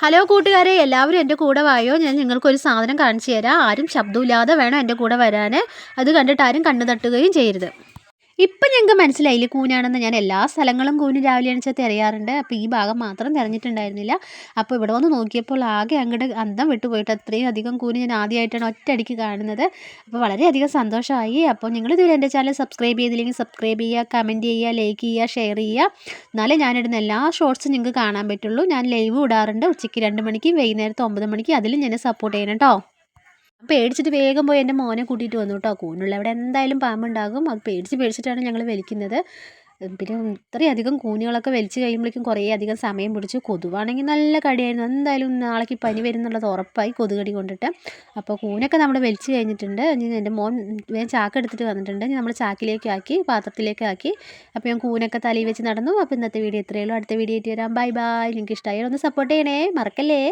Hello കൂട്ടുകാരെ, എല്ലാവരും എൻ്റെ കൂടെ വായോ. ഞാൻ നിങ്ങൾക്കൊരു സാധനം കാണിച്ചു തരാം. ആരും ശബ്ദമില്ലാതെ വേണം എൻ്റെ കൂടെ വരാൻ. അത് കണ്ടിട്ട് ആരും കണ്ണ് തട്ടുകയും ചെയ്യരുത്. ഇപ്പം ഞങ്ങൾക്ക് മനസ്സിലായില്ലേ കൂനാണെന്ന്. ഞാൻ എല്ലാ സ്ഥലങ്ങളും കൂന് രാവിലെ എണീച്ചാൽ തിരയാറുണ്ട്. അപ്പോൾ ഈ ഭാഗം മാത്രം തിരഞ്ഞിട്ടുണ്ടായിരുന്നില്ല. അപ്പോൾ ഇവിടെ വന്ന് നോക്കിയപ്പോൾ ആകെ അങ്ങോട്ട് അന്തം വിട്ടു പോയിട്ട് അത്രയും അധികം കൂന് ഞാൻ ആദ്യമായിട്ടാണ് ഒറ്റയടിക്ക് കാണുന്നത്. അപ്പോൾ വളരെയധികം സന്തോഷമായി. അപ്പോൾ നിങ്ങളിതുവരെ എൻ്റെ ചാനൽ സബ്സ്ക്രൈബ് ചെയ്തില്ലെങ്കിൽ സബ്സ്ക്രൈബ് ചെയ്യുക, കമൻറ്റ് ചെയ്യുക, ലൈക്ക് ചെയ്യുക, ഷെയർ ചെയ്യുക. എന്നാലേ ഞാനിടുന്ന എല്ലാ ഷോർട്സും നിങ്ങൾക്ക് കാണാൻ പറ്റുള്ളൂ. ഞാൻ ലൈവ് ഇടാറുണ്ട് ഉച്ചയ്ക്ക് 2 മണിക്ക്, വൈകുന്നേരത്ത് 9 മണിക്ക്. അതിലും ഞാൻ സപ്പോർട്ട് ചെയ്യണം കേട്ടോ. പേടിച്ചിട്ട് വേഗം പോയി എൻ്റെ മോനെ കൂട്ടിയിട്ട് വന്നു കേട്ടോ. കൂനുള്ള അവിടെ എന്തായാലും പാമ്പുണ്ടാകും. അത് പേടിച്ചിട്ടാണ് ഞങ്ങൾ വലിക്കുന്നത്. പിന്നെ ഇത്രയധികം കൂനുകളൊക്കെ വലിച്ച് കഴിയുമ്പോഴേക്കും കുറേ അധികം സമയം പിടിച്ചു. കൊതുവാണെങ്കിൽ നല്ല കടിയായിരുന്നു. എന്തായാലും നാളേക്ക് പനി വരുന്നുള്ളത് ഉറപ്പായി കൊതുകടി കൊണ്ടിട്ട്. അപ്പോൾ കൂനൊക്കെ നമ്മൾ വലിച്ച് കഴിഞ്ഞിട്ടുണ്ട്. ഇനി എൻ്റെ മോൻ വേഗം ചാക്ക് എടുത്തിട്ട് വന്നിട്ടുണ്ട്. ഇനി നമ്മൾ ചാക്കിലേക്കാക്കി, പാത്രത്തിലേക്കാക്കി. അപ്പോൾ ഞാൻ കൂനൊക്കെ തലയിൽ വെച്ച് നടന്നു. അപ്പോൾ ഇന്നത്തെ വീഡിയോ ഇത്രയേ ഉള്ളൂ. അടുത്ത വീഡിയോ ആയിട്ട് വരാം. Bye bye. നിങ്ങൾക്ക് ഇഷ്ടമായാൽ ഒന്ന് സപ്പോർട്ട് ചെയ്യണേ, മറക്കല്ലേ.